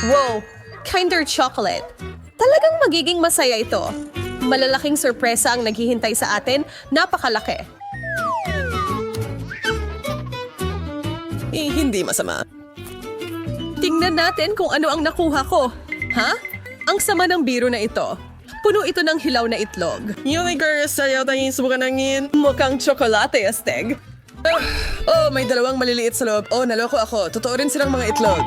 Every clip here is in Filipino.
Wow! Kinder Chocolate. Talagang magiging masaya ito. Malalaking sorpresa ang naghihintay sa atin. Napakalaki. Hindi masama. Tingnan natin kung ano ang nakuha ko. Ha? Ang sama ng biro na ito. Puno ito ng hilaw na itlog. Unicorn, sayo tayong subukan ng Mukhang tsokolate, Asteg. Oh, may dalawang maliliit sa loob. Oh, naloko ako. Totoo rin silang mga itlog.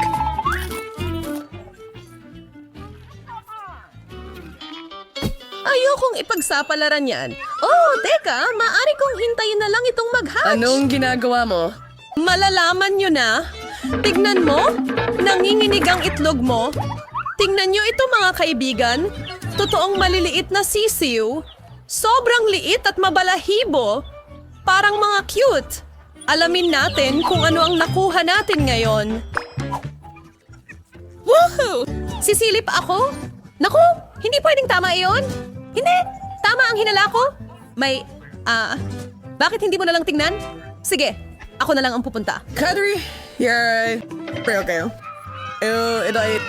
Ayokong ipagsapalaran yan. Oh, teka, maaari kong hintayin na lang itong mag-hatch. Anong ginagawa mo? Malalaman nyo na. Tignan mo, nanginginig ang itlog mo. Tingnan nyo ito mga kaibigan. Totoong maliliit na sisiw. Sobrang liit at mabalahibo. Parang mga cute. Alamin natin kung ano ang nakuha natin ngayon. Woohoo! Sisilip ako? Naku, hindi pwedeng tama iyon. Hindi, tama ang hinala ko. Bakit hindi mo na lang tingnan? Sige, ako na lang ang pupunta. Kadri, you're okay. Ito ay...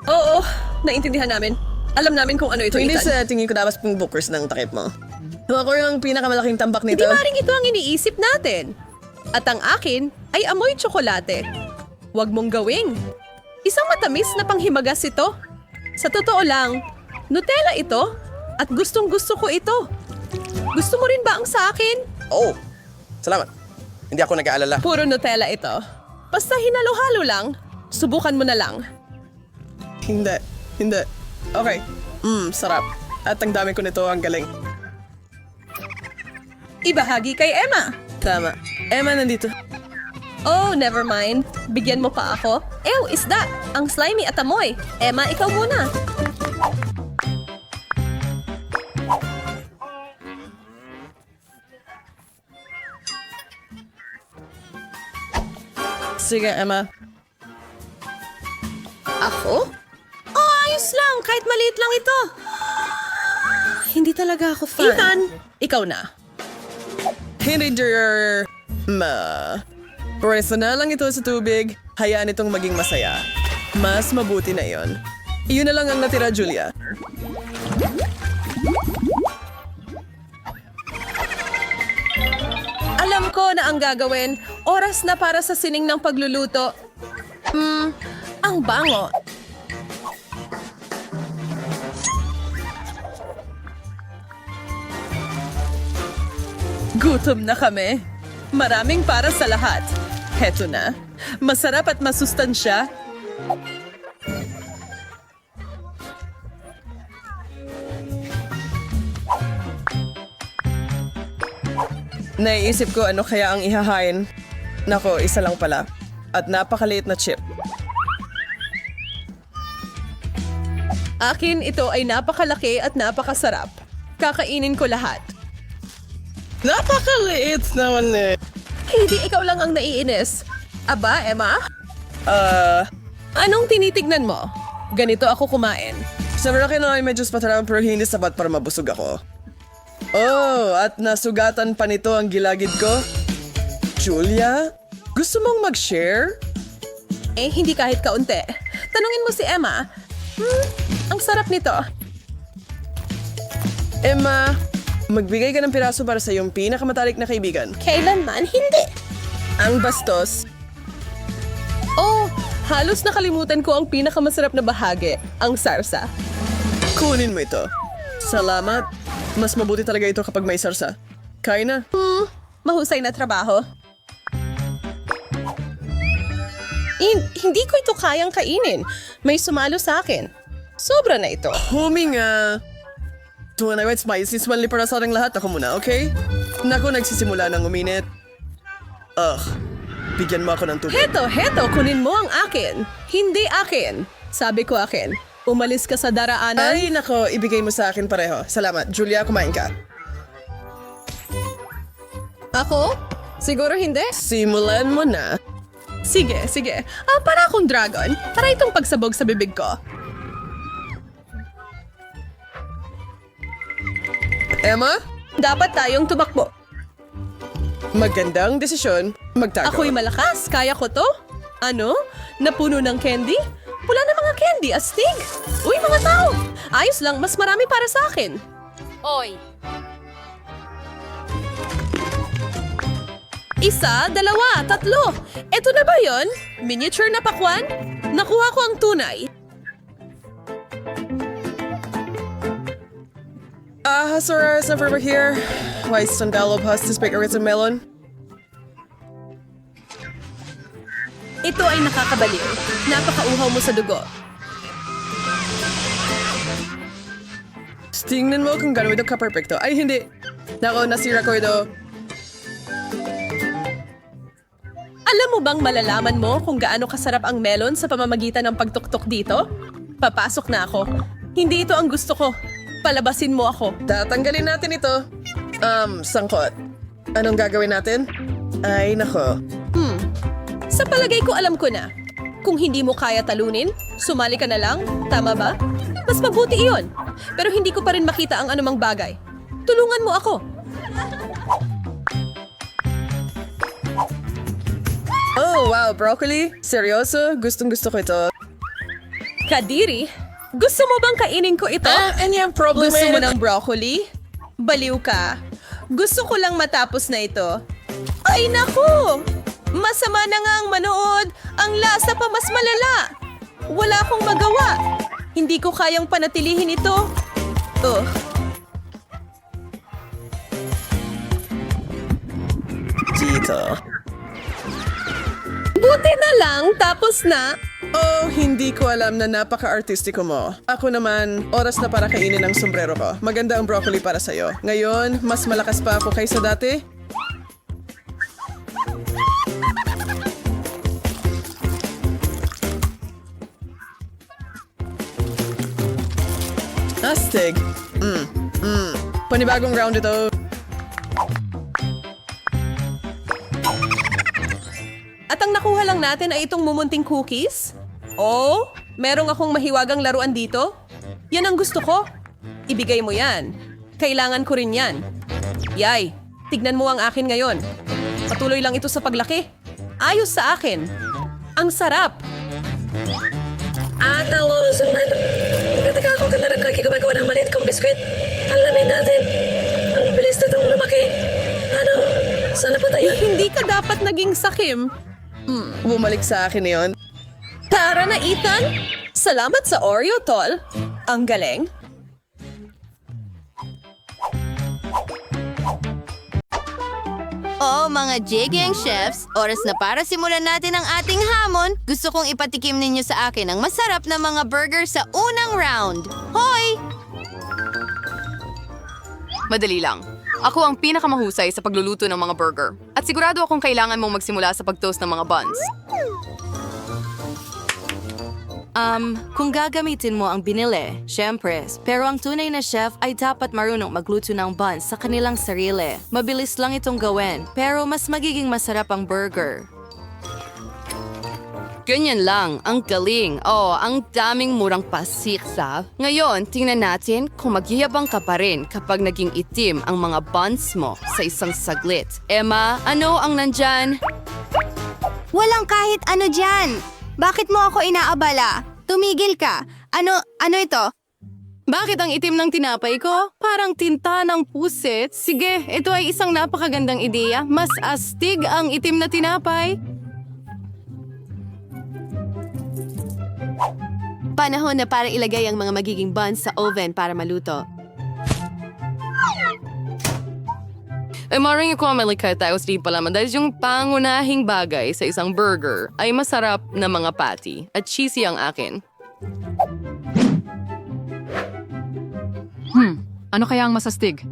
Oo, naintindihan namin. Alam namin kung ano ito, Hindi Ethan. sa tingin ko dapat pong bookers ng takip mo. Ako yung pinakamalaking tambak nito. Hindi maring ito ang iniisip natin. At ang akin ay amoy tsokolate. Huwag mong gawing. Isang matamis na panghimagas ito. Sa totoo lang, Nutella ito at gustong-gusto ko ito. Gusto mo rin ba ang sa akin? Oh, salamat. Hindi ako nag-aalala. Puro Nutella ito. Basta hinalo-halo lang. Subukan mo na lang. Hindi. Okay. Sarap. At ang dami ko nito, ang galing. Ibahagi kay Emma. Tama. Emma, nandito. Oh, never mind. Bigyan mo pa ako. Ew, isda. Ang slimy at amoy. Emma, ikaw muna. Sige, Emma. Ako? Oh, ayos lang. Kahit maliit lang ito. Hindi talaga ako fan. Ethan, ikaw na. Hindi, dear. Pwesa na lang ito sa tubig. Hayaan itong maging masaya. Mas mabuti na yon. Iyon na lang ang natira, Julia. Alam ko na ang gagawin. Oras na para sa sining ng pagluluto. Ang bango. Gutom na kami. Maraming para sa lahat. Heto na. Masarap at masustansya. Naiisip ko ano kaya ang ihahain. Nako, isa lang pala. At napakaliit na chip. Akin ito ay napakalaki at napakasarap. Kakainin ko lahat. Napakaliit naman eh. Hindi ikaw lang ang naiinis. Aba, Emma? Anong tinitignan mo? Ganito ako kumain. Sa malaki na ay medyo patarang pero hindi sapat para mabusog ako. Oh, at nasugatan pa nito ang gilagid ko. Julia, gusto mong mag-share? Eh, hindi kahit kaunti. Tanungin mo si Emma. Ang sarap nito. Emma, magbigay ka ng piraso para sa iyong pinakamatalik na kaibigan. Kailanman hindi. Ang bastos. Oh, halos nakalimutan ko ang pinakamasarap na bahagi, ang sarsa. Kunin mo ito. Salamat. Mas mabuti talaga ito kapag may sarsa. Kain na. Mahusay na trabaho. Hindi ko ito kayang kainin. May sumalo sa akin. Sobra na ito. Huminga. Tuwa na spicy. Smanli para sa ating lahat. Ako muna, okay? Naku, nagsisimula ng uminit. Bigyan mo ako ng tubig. Heto, kunin mo ang akin. Hindi akin. Sabi ko akin. Umalis ka sa daraanan. Ay, nako, ibigay mo sa akin pareho. Salamat. Julia, kumain ka. Ako? Siguro hindi. Simulan mo na. Sige. Para akong dragon. Tara itong pagsabog sa bibig ko. Emma, Dapat tayong tumakbo. magandang desisyon. Magtago. Ako'y malakas. Kaya ko to. Ano? Napuno ng candy? Pula mga candy, astig! Uy, mga tao! Ayos lang, mas marami para sa akin. Oy, Isa, dalawa, tatlo. Eto na ba yon? Miniature na pakwan? Nakuha ko ang tunay. Sorry, over here. Why sandalo pastas bakery and melon? Ito ay nakakabaliw. Napakauhaw mo sa dugo. Tingnan mo kung gano'n ito ka-perfecto. Ay, hindi. Nako, nasira ko ito. Alam mo bang malalaman mo kung gaano kasarap ang melon sa pamamagitan ng pagtuktok dito? Papasok na ako. Hindi ito ang gusto ko. Palabasin mo ako. Tatanggalin natin ito. Sangkot. Anong gagawin natin? Ay, nako. Sa palagay ko alam ko na. Kung hindi mo kaya talunin, sumali ka na lang. Tama ba? Mas mabuti iyon. Pero hindi ko pa rin makita ang anumang bagay. Tulungan mo ako. Oh, wow, broccoli? Seryoso? Gustong-gusto ko ito. Kadiri, gusto mo bang kainin ko ito? Ano yung problem Gusto mo ng broccoli? Baliw ka. Gusto ko lang matapos na ito. Ay naku! Masama na nga ang manood. Ang lasa pa mas malala. Wala akong magawa. Hindi ko kayang panatilihin ito. Dito. Buti na lang, tapos na. Oh, hindi ko alam na napaka-artistiko mo. Ako naman, oras na para kainin ang sombrero ko. Maganda ang broccoli para sa'yo. Ngayon, mas malakas pa ako kaysa dati. Astig. Panibagong round ito. At ang nakuha lang natin ay itong mumunting cookies? Oh, merong akong mahiwagang laruan dito? Yan ang gusto ko. Ibigay mo yan. Kailangan ko rin yan. Yay, tignan mo ang akin ngayon. Patuloy lang ito sa paglaki. Ayos sa akin. Ang sarap. Hello, Suman. Pagkataka ako ka na rin lagi gumagawa ng maliit kong biskwit. Alamin natin. Ang bilis na itong lumaki. Ano, sana pa tayo? Hindi ka dapat naging sakim. Bumalik sa akin yon. Tara na, Ethan! Salamat sa Oreo, tol. Ang galing. oh mga Jigyang Chefs, oras na para simulan natin ang ating hamon. Gusto kong ipatikim ninyo sa akin ang masarap na mga burger sa unang round. Hoy! Madali lang. Ako ang pinakamahusay sa pagluluto ng mga burger. At sigurado akong kailangan mong magsimula sa pag-toast ng mga buns. Kung gagamitin mo ang binili, syempre. Pero ang tunay na chef ay dapat marunong magluto ng buns sa kanilang sarili. Mabilis lang itong gawin, pero mas magiging masarap ang burger. Ganyan lang, ang galing. Oh, ang daming murang pasiksa. Ngayon, tingnan natin kung magyayabang ka pa rin kapag naging itim ang mga buns mo sa isang saglit. Emma, ano ang nandyan? Walang kahit ano dyan. Bakit mo ako inaabala? Tumigil ka. Ano ito? Bakit ang itim ng tinapay ko? Parang tinta ng pusit. Sige, ito ay isang napakagandang ideya. Mas astig ang itim na tinapay. Panahon na para ilagay ang mga magiging buns sa oven para maluto. Maring ko ang malikay tayo sa palaman dahil yung pangunahing bagay sa isang burger ay masarap na mga patty at cheesy ang akin. Ano kaya ang masastig?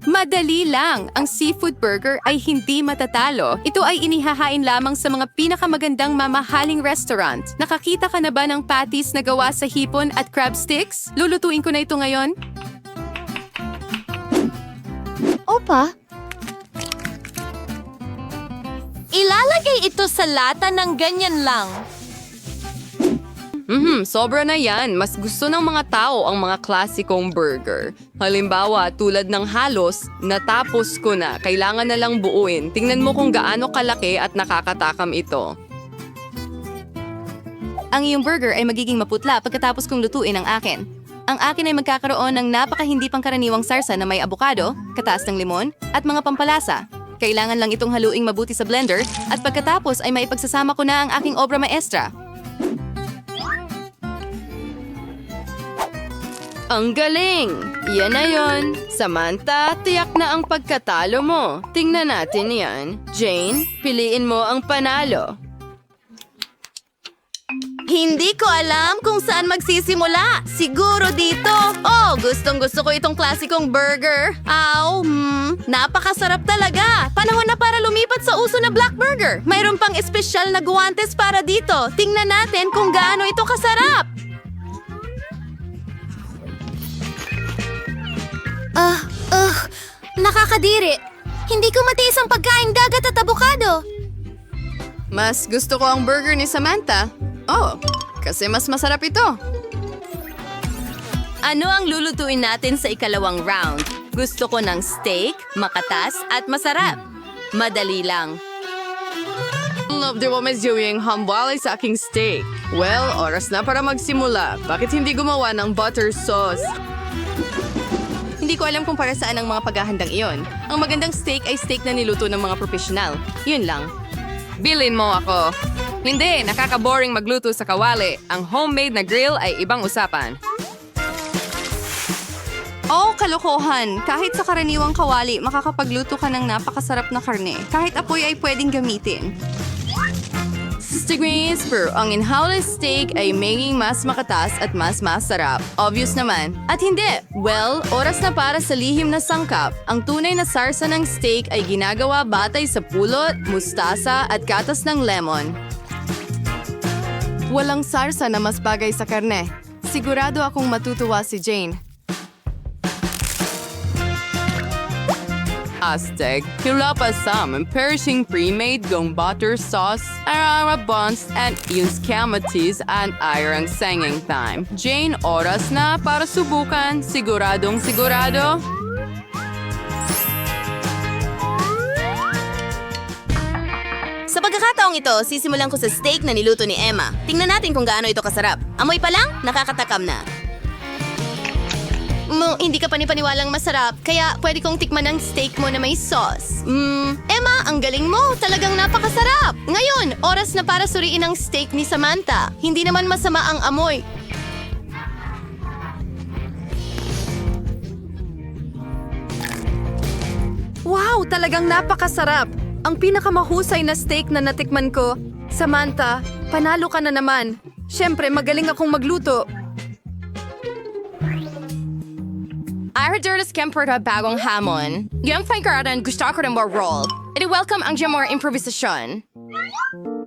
Madali lang! Ang seafood burger ay hindi matatalo. Ito ay inihahain lamang sa mga pinakamagandang mamahaling restaurant. Nakakita ka na ba ng patties na gawa sa hipon at crab sticks? Lulutuin ko na ito ngayon. Opa? Ilalagay ito sa lata ng ganyan lang. Sobra na yan. Mas gusto ng mga tao ang mga klasikong burger. Halimbawa, tulad ng halos, natapos ko na. Kailangan na lang buuin. Tingnan mo kung gaano kalaki at nakakatakam ito. Ang iyong burger ay magiging maputla pagkatapos kong lutuin ang akin. Ang akin ay magkakaroon ng napaka-hindi pangkaraniwang sarsa na may abokado, katas ng limon, at mga pampalasa. Kailangan lang itong haluing mabuti sa blender at pagkatapos ay maipagsasama ko na ang aking obra maestra. Ang galing! Yan na yon. Samantha, tiyak na ang pagkatalo mo. Tingnan natin yan. Jane, piliin mo ang panalo. Hindi ko alam kung saan magsisimula. Siguro dito. Oh, gustong-gusto ko itong klasikong burger. Napakasarap talaga. Panahon na para lumipat sa uso na black burger. Mayroon pang espesyal na guwantes para dito. Tingnan natin kung gaano ito kasarap. Nakakadiri. Hindi ko matiis ang pagkain dagat at abokado. Mas gusto ko ang burger ni Samantha. Oh, kasi mas masarap ito. Ano ang lulutuin natin sa ikalawang round? Gusto ko ng steak, makatas at masarap. Madali lang. Love the woman's doing hambali sa aking steak. Well, oras na para magsimula. Bakit hindi gumawa ng butter sauce? Hindi ko alam kung para saan ang mga paghahandang iyon. Ang magandang steak ay steak na niluto ng mga profesional. Yun lang. Bilin mo ako. Hindi, nakaka-boring magluto sa kawali. Ang homemade na grill ay ibang usapan. Oh, kalokohan! Kahit sa karaniwang kawali, makakapagluto ka ng napakasarap na karne. Kahit apoy ay pwedeng gamitin. Stigmates, pero ang inhauled steak ay maging mas makatas at mas masarap. Obvious naman. At hindi. Well, oras na para sa lihim na sangkap. Ang tunay na sarsa ng steak ay ginagawa batay sa pulot, mustasa at gatas ng lemon. Walang sarsa na mas bagay sa karne. Sigurado akong matutuwa si Jane. Aztec, hilapasam and perishing pre-made gong butter sauce, arara buns, and yung scamatis and irang singing time. Jane, oras na para subukan. Siguradong sigurado. Sa pagkakataong ito, sisimulan ko sa steak na niluto ni Emma. Tingnan natin kung gaano ito kasarap. Amoy pa lang, nakakatakam na. Hindi ka panipaniwalang masarap, kaya pwede kong tikman ang steak mo na may sauce. Emma, ang galing mo! Talagang napakasarap! Ngayon, oras na para suriin ang steak ni Samantha. Hindi naman masama ang amoy. Wow! Talagang napakasarap! Ang pinakamahusay na steak na natikman ko. Samantha, panalo ka na naman. Siyempre, magaling akong magluto. Arderlas Kemper na bagong hamon. Yung pangkaratan gusto ko rin more roll. I-welcome ang more improvisasyon.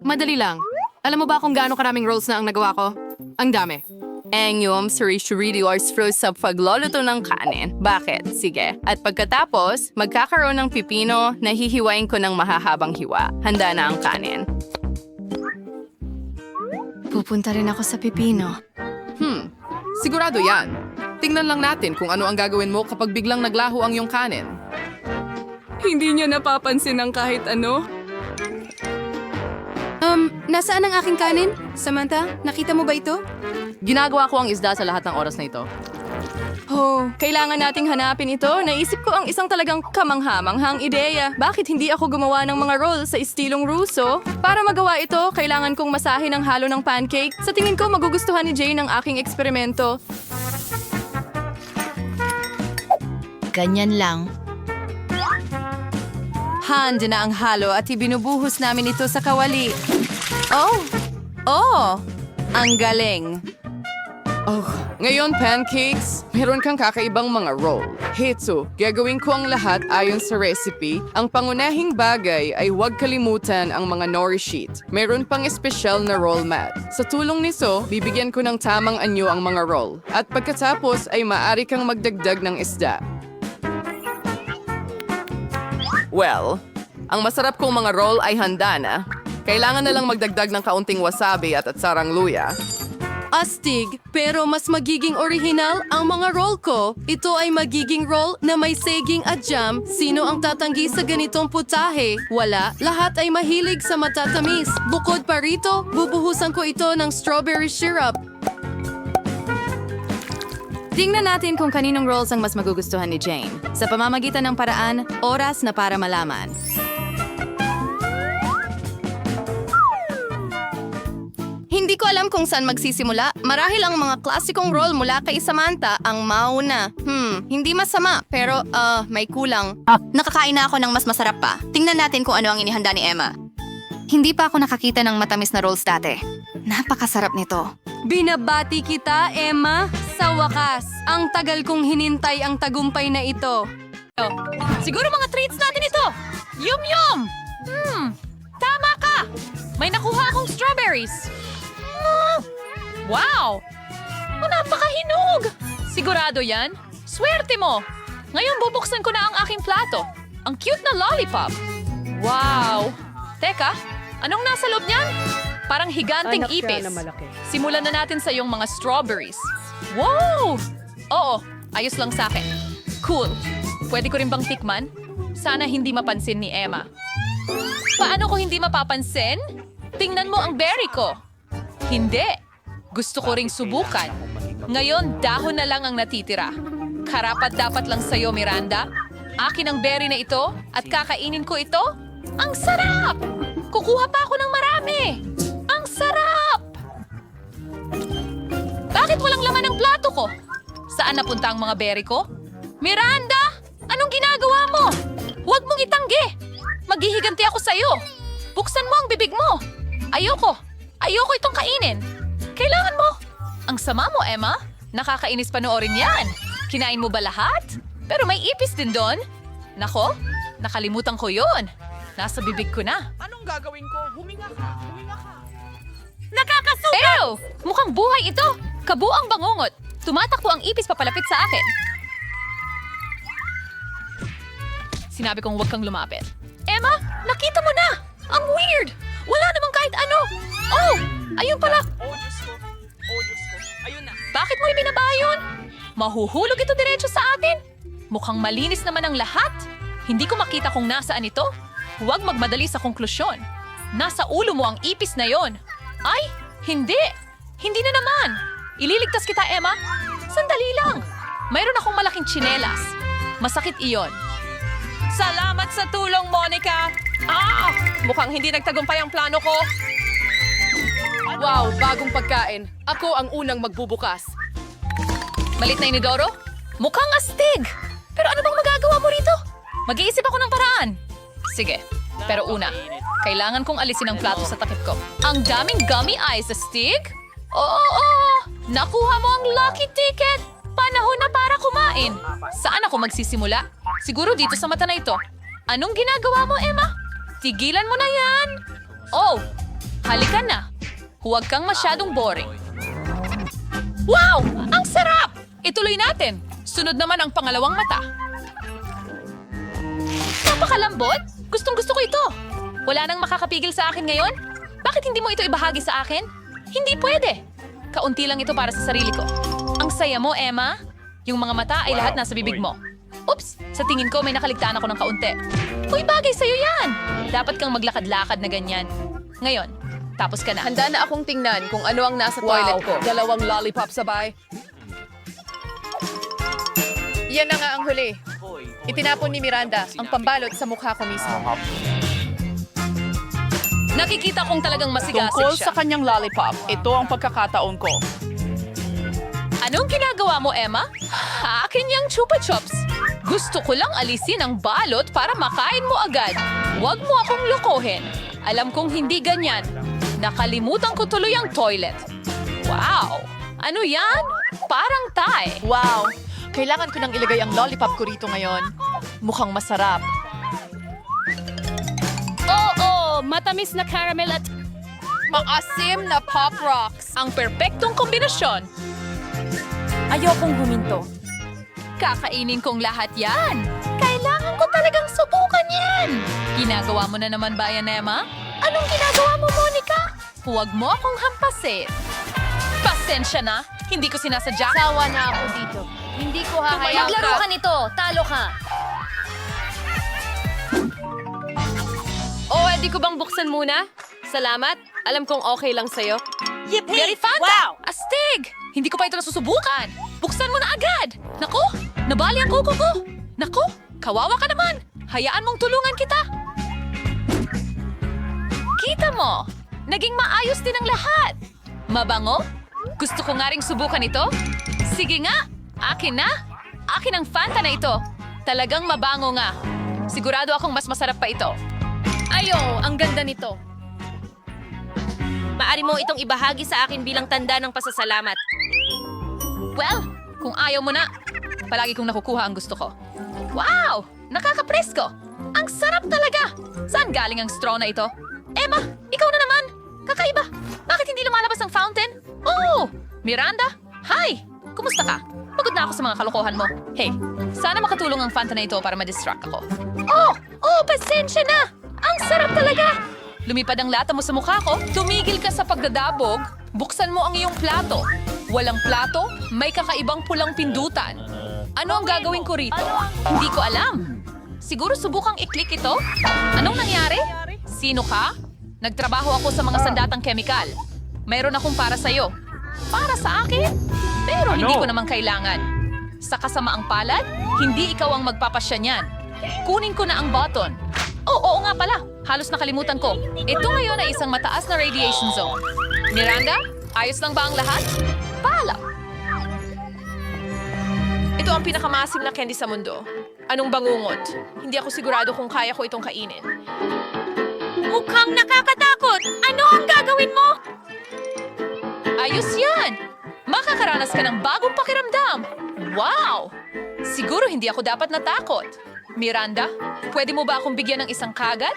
Madali lang. Alam mo ba kung gaano karaming rolls na ang nagawa ko? Ang dami. Ang yung suri-shuri oras froze sa pagluluto ng kanin. Bakit? Sige. At pagkatapos, magkakaroon ng pipino na hihiwain ko ng mahahabang hiwa. Handa na ang kanin. Pupunta rin ako sa pipino. Sigurado yan. Tingnan lang natin kung ano ang gagawin mo kapag biglang naglaho ang iyong kanin. Hindi niya napapansin ang kahit ano. Nasaan ang aking kanin? Samantha, nakita mo ba ito? Ginagawa ko ang isda sa lahat ng oras na ito. Oh, kailangan nating hanapin ito. Naisip ko ang isang talagang kamangha-manghang ideya. Bakit hindi ako gumawa ng mga roll sa estilong Russo? Para magawa ito, kailangan kong masahin ang halo ng pancake. Sa tingin ko, magugustuhan ni Jane ang aking eksperimento. Ganyan lang. Handa na ang halo at ibinubuhos namin ito sa kawali. Oh! Ang galing! Oh, ngayon pancakes, meron kang kakaibang mga roll. Heto, gagawin ko ang lahat ayon sa recipe. Ang pangunahing bagay ay huwag kalimutan ang mga nori sheet. Meron pang espesyal na roll mat. Sa tulong nito, bibigyan ko ng tamang anyo ang mga roll. At pagkatapos ay maaari kang magdagdag ng isda. Well, ang masarap kong mga roll ay handa na. Kailangan na lang magdagdag ng kaunting wasabi at atsarang luya. Astig, pero mas magiging orihinal ang mga roll ko. Ito ay magiging roll na may saging at jam. Sino ang tatanggi sa ganitong putahe? Wala. Lahat ay mahilig sa matatamis. Bukod pa rito, bubuhusan ko ito ng strawberry syrup. Tingnan natin kung kaninong roles ang mas magugustuhan ni Jane. Sa pamamagitan ng paraan, oras na para malaman. Hindi ko alam kung saan magsisimula. Marahil ang mga klasikong role mula kay Samantha ang mauna. Hindi masama, pero may kulang. Nakakain na ako ng mas masarap pa. Tingnan natin kung ano ang inihanda ni Emma. Hindi pa ako nakakita ng matamis na rolls dati. Napakasarap nito. Binabati kita, Emma. Sa wakas, ang tagal kong hinintay ang tagumpay na ito. Siguro mga treats natin ito. Yum-yum! Tama ka! May nakuha akong strawberries. Wow! Napakahinog! Sigurado yan? Swerte mo! Ngayon bubuksan ko na ang aking plato. Ang cute na lollipop. Wow! Teka, anong nasa loob niyan? Parang higanting ipis. Simulan na natin sa iyong mga strawberries. Wow! Oo, ayos lang sa akin. Cool. Pwede ko rin bang tikman? Sana hindi mapansin ni Emma. Paano ko hindi mapapansin? Tingnan mo ang berry ko. Hindi. Gusto ko ring subukan. Ngayon, dahon na lang ang natitira. Karapat-dapat lang sa'yo, Miranda. Akin ang berry na ito at kakainin ko ito. Ang sarap! Kukuha pa ako ng marami. Ang sarap! Bakit walang laman ang plato ko? Saan napunta ang mga berry ko? Miranda! Anong ginagawa mo? Huwag mong itanggi! Maghihiganti ako sa'yo. Buksan mo ang bibig mo. Ayoko. Ayoko itong kainin. Kailangan mo. Ang sama mo, Emma. Nakakainis panoorin yan. Kinain mo ba lahat? Pero may ipis din doon. Nako, nakalimutan ko yon. Nasa bibig ko na. Anong gagawin ko? Huminga ka! Huminga ka! Nakakasugat! Ew! Mukhang buhay ito. Kabuang bangungot. Tumatakbo ang ipis papalapit sa akin. Sinabi kong huwag kang lumapit. Emma, nakita mo na! Ang weird! Wala namang kahit ano! Oh! Ayun pala! Oh, Diyos ko! Oh, Diyos ko! Ayun na! Bakit mo ibinaba yun? Mahuhulog ito diretso sa atin. Mukhang malinis naman ang lahat. Hindi ko makita kung nasaan ito. Huwag magmadali sa konklusyon. Nasa ulo mo ang ipis na yon. Ay, hindi. Hindi na naman. Ililigtas kita, Emma. Sandali lang. Mayroon akong malaking tsinelas. Masakit iyon. Salamat sa tulong, Monica. Mukhang hindi nagtagumpay ang plano ko. Wow, bagong pagkain. Ako ang unang magbubukas. Malit na inidoro? Mukhang astig! Pero ano bang magagawa mo rito? Mag-iisip ako ng paraan. Sige, pero una, kailangan kong alisin ang plato sa takip ko. Ang daming gummy eyes, astig? Oo! Nakuha mo ang lucky ticket! Panahon na para kumain. Saan ako magsisimula? Siguro dito sa mata na ito. Anong ginagawa mo, Emma? Tigilan mo na yan! Oh, halika na. Huwag kang masyadong boring. Wow! Ang sarap! Ituloy natin. Sunod naman ang pangalawang mata. Napakalambot? Gustong-gusto ko ito. Wala nang makakapigil sa akin ngayon? Bakit hindi mo ito ibahagi sa akin? Hindi pwede. Kaunti lang ito para sa sarili ko. Ang saya mo, Emma. Yung mga mata ay lahat nasa bibig mo. Oops! Sa tingin ko may nakaligtaan ako ng kaunti. Uy, bagay sa'yo yan! Dapat kang maglakad-lakad na ganyan. Ngayon, tapos ka na. Handa na akong tingnan kung ano ang nasa toilet ko. Dalawang lollipop sabay. Yan na nga ang huli. Itinapon ni Miranda ang pambalot sa mukha ko mismo. Nakikita kong talagang masigasig Tungkol siya. sa kanyang lollipop, ito ang pagkakataon ko. Anong ginagawa mo, Emma? Akin yung chupa chups. Gusto ko lang alisin ang balot para makain mo agad. Huwag mo akong lokohin. Alam kong hindi ganyan. Nakalimutan ko tuloy ang toilet. Wow! Ano yan? Parang Thai. Wow! Kailangan ko nang ilagay ang lollipop ko rito ngayon. Mukhang masarap. Oo! Matamis na caramel at Maasim na Pop Rocks. Ang perpektong kombinasyon. ayokong huminto. Kakainin kong lahat yan. Kailangan ko talagang subukan yan. Ginagawa mo na naman ba yan, Emma? Anong ginagawa mo, Monica? Huwag mo akong hampasin. Pasensya na. Hindi ko sinasadya. Sawa na ako dito. Hindi ko hahayaan Maglaro ka nito. Talo ka. O, edi ko bang buksan muna? Salamat. Alam kong okay lang sa'yo. Very Fanta! Astig! Hindi ko pa ito nasusubukan. Buksan mo na agad. Naku, nabali ang kuko ko. Naku, kawawa ka naman. Hayaan mong tulungan kita. Kita mo, naging maayos din ang lahat. Mabango? Gusto ko nga ring subukan ito. Sige nga, akin na. Akin ang Fanta na ito. Talagang mabango nga. Sigurado akong mas masarap pa ito. Ayo, ang ganda nito. Maari mo itong ibahagi sa akin bilang tanda ng pasasalamat. Well, kung ayaw mo na, palagi kong nakukuha ang gusto ko. Wow! Nakakapresko! Ang sarap talaga! Saan galing ang straw na ito? Emma, ikaw na naman! Kakaiba! Bakit hindi lumalabas ang fountain? Oh! Miranda? Hi! Kumusta ka? Pagod na ako sa mga kalokohan mo. Hey, sana makatulong ang Fanta na ito para ma-distract ako. Oh, pasensya na! Ang sarap talaga! Lumipad ang lata mo sa mukha ko. Tumigil ka sa pagdadabog. Buksan mo ang iyong plato. Walang plato, may kakaibang pulang pindutan. Ano ang gagawin ko rito? Hindi ko alam. Siguro subukang i-click ito? Anong nangyari? Sino ka? Nagtrabaho ako sa mga sandatang kemikal. Mayroon akong para sa'yo. Para sa akin? Pero hindi ko naman kailangan. Sa kasamaang palad, hindi ikaw ang magpapasya niyan. Kunin ko na ang button. Oo nga pala. Halos nakalimutan ko. Ito ngayon ay isang mataas na radiation zone. Miranda, ayos lang ba ang lahat? Paalam. Ito ang pinakamasim na candy sa mundo. Anong bangungot? Hindi ako sigurado kung kaya ko itong kainin. Mukhang nakakatakot! Ano ang gagawin mo? Ayos yan! Makakaranas ka ng bagong pakiramdam. Wow! Siguro hindi ako dapat natakot. Miranda, pwede mo ba akong bigyan ng isang kagat?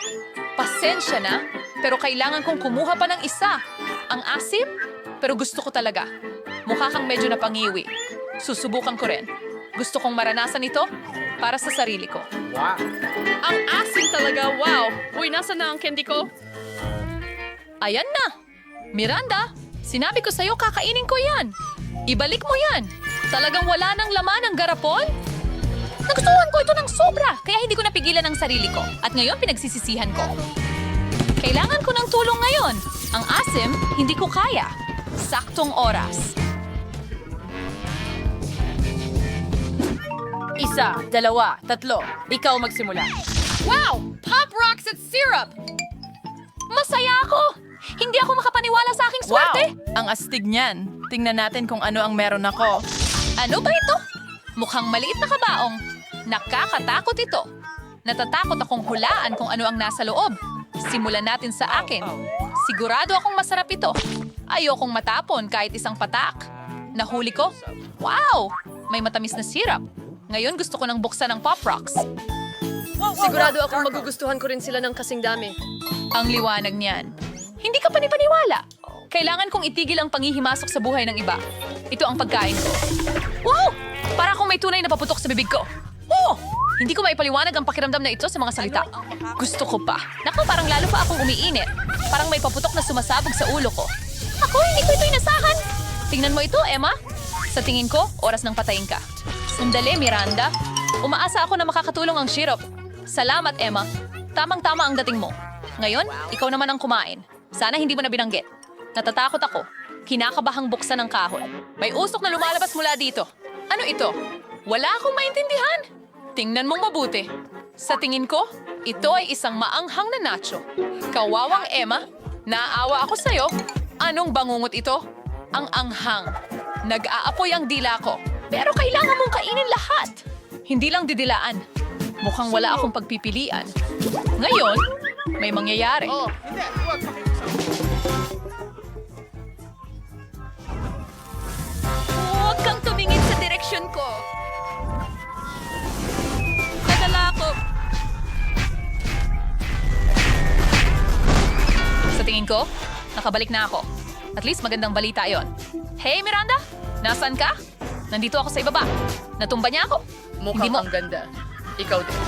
Pasensya na, pero kailangan kong kumuha pa ng isa. Ang asim? Pero gusto ko talaga. Mukha kang medyo napangiwi. Susubukan ko rin. Gusto kong maranasan ito para sa sarili ko. Ang asim talaga, wow! Uy, nasa na ang candy ko? Ayan na! Miranda, sinabi ko sa'yo kakainin ko yan. Ibalik mo yan. Talagang wala nang laman ang garapon? Nagustuhan ko ito ng sobra, kaya hindi ko napigilan ang sarili ko. At ngayon pinagsisisihan ko. Kailangan ko ng tulong ngayon. Ang asim, hindi ko kaya. Saktong oras. 1, 2, 3. Ikaw magsimula. Wow! Pop Rocks at syrup! Masaya ako! Hindi ako makapaniwala sa aking swerte! Ang astig niyan. Tingnan natin kung ano ang meron ako. Ano ba ito? Mukhang maliit na kabaong. Nakakatakot ito. Natatakot akong hulaan kung ano ang nasa loob. Simulan natin sa akin. Sigurado akong masarap ito. Ayokong matapon kahit isang patak. Nahuli ko. Wow! May matamis na syrup. Ngayon gusto ko nang buksan ang Pop Rocks. Sigurado akong magugustuhan ko rin sila ng kasing dami. Ang liwanag niyan. Hindi ka panipaniwala. Kailangan kong itigil ang panghihimasok sa buhay ng iba. Ito ang pagkain ko. Wow! Para akong may tunay na paputok sa bibig ko. Oh! Hindi ko maipaliwanag ang pakiramdam na ito sa mga salita. Gusto ko pa. Naku, parang lalo pa akong umiinit. Parang may paputok na sumasabog sa ulo ko. Ako, hindi ko ito inasahan. Tingnan mo ito, Emma. Sa tingin ko, oras ng patayin ka. Sandali, Miranda. Umaasa ako na makakatulong ang syrup. Salamat, Emma. Tamang-tama ang dating mo. Ngayon, ikaw naman ang kumain. Sana hindi mo na binanggit. Natatakot ako. Kinakabahang buksan ng kahon. May usok na lumalabas mula dito. Ano ito? Wala akong maintindihan. Tingnan mong mabuti. Sa tingin ko, ito ay isang maanghang na nacho. Kawawang Emma, naaawa ako sa'yo. Anong bangungot ito? Ang anghang. Nag-aapoy ang dila ko. Pero kailangan mong kainin lahat. Hindi lang didilaan. Mukhang wala akong pagpipilian. Ngayon, may mangyayari. Huwag kang tumingin sa direksyon ko. Nadala ako. Sa tingin ko, nakabalik na ako. At least magandang balita yon. Hey, Miranda! Nasaan ka? Nandito ako sa ibaba. Natumba niya ako. Mukhang Hindi mo. ang ganda. Ikaw din.